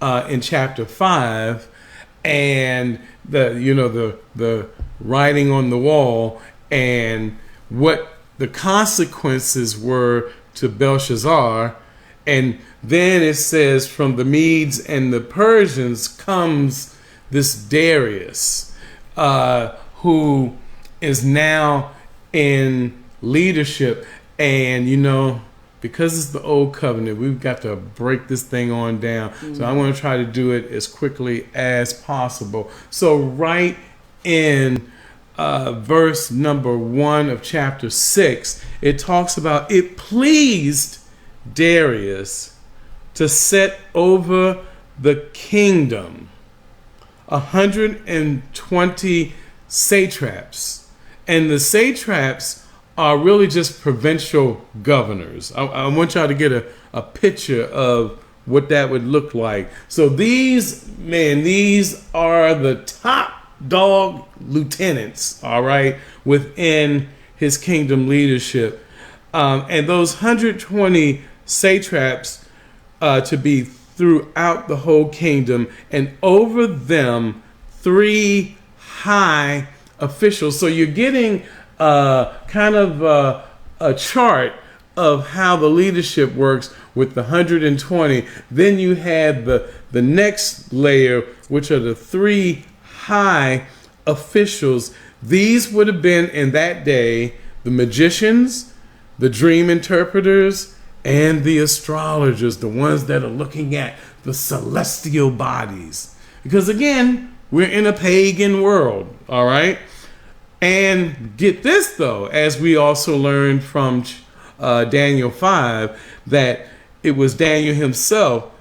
in chapter 5, and the writing on the wall and what the consequences were to Belshazzar. And then it says from the Medes and the Persians comes this Darius, who is now in leadership. And because it's the old covenant, we've got to break this thing on down. So I'm going to try to do it as quickly as possible. So right in verse number 1 of chapter 6, it talks about it pleased Darius to set over the kingdom 120 satraps. And the satraps are really just provincial governors. I want y'all to get a picture of what that would look like. So these are the top dog lieutenants, all right, within his kingdom leadership. And those 120 satraps to be throughout the whole kingdom, and over them 3 high officials. So you're getting kind of a chart of how the leadership works with the 120. Then you have the next layer, which are the 3 high officials. These would have been in that day the magicians, the dream interpreters, and the astrologers, the ones that are looking at the celestial bodies. Because again, we're in a pagan world, all right? And get this though, as we also learned from Daniel 5, that it was Daniel himself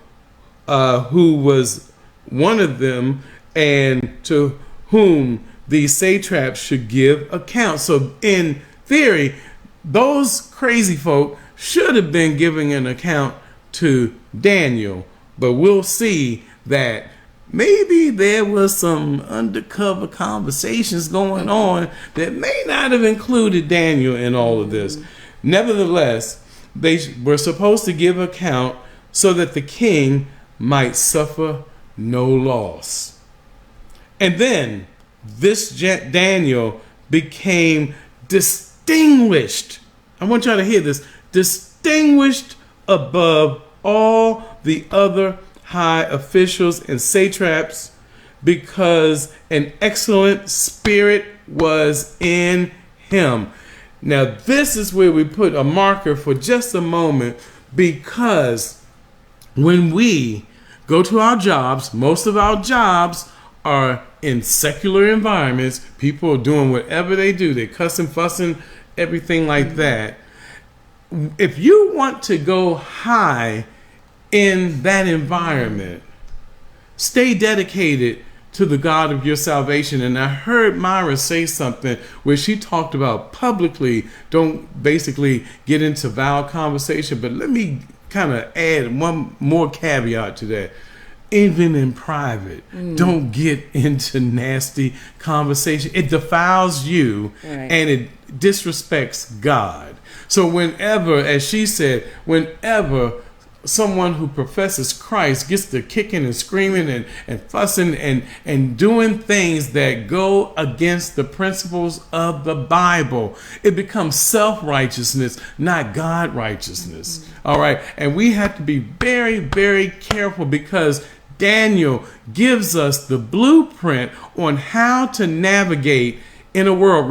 who was one of them, and to whom these satraps should give account. So in theory, those crazy folk should have been giving an account to Daniel, but we'll see that maybe there was some undercover conversations going on that may not have included Daniel in all of this. Nevertheless, they were supposed to give account so that the king might suffer no loss. And then this Daniel became distinguished. I want y'all to hear this. Distinguished above all the other high officials and satraps, because an excellent spirit was in him. Now this is where we put a marker for just a moment, because when we go to our jobs, most of our jobs are in secular environments. People are doing whatever they do. They're cussing, fussing, everything like that. If you want to go high in that environment, stay dedicated to the God of your salvation. And I heard Myra say something where she talked about publicly don't basically get into vile conversation, but let me kind of add one more caveat to that. Even in private, don't get into nasty conversation. It defiles you, and it disrespects God. So whenever, as she said, whenever someone who professes Christ gets to kicking and screaming and fussing and doing things that go against the principles of the Bible, it becomes self-righteousness, not God righteousness. All right. And we have to be very, very careful, because Daniel gives us the blueprint on how to navigate in a world.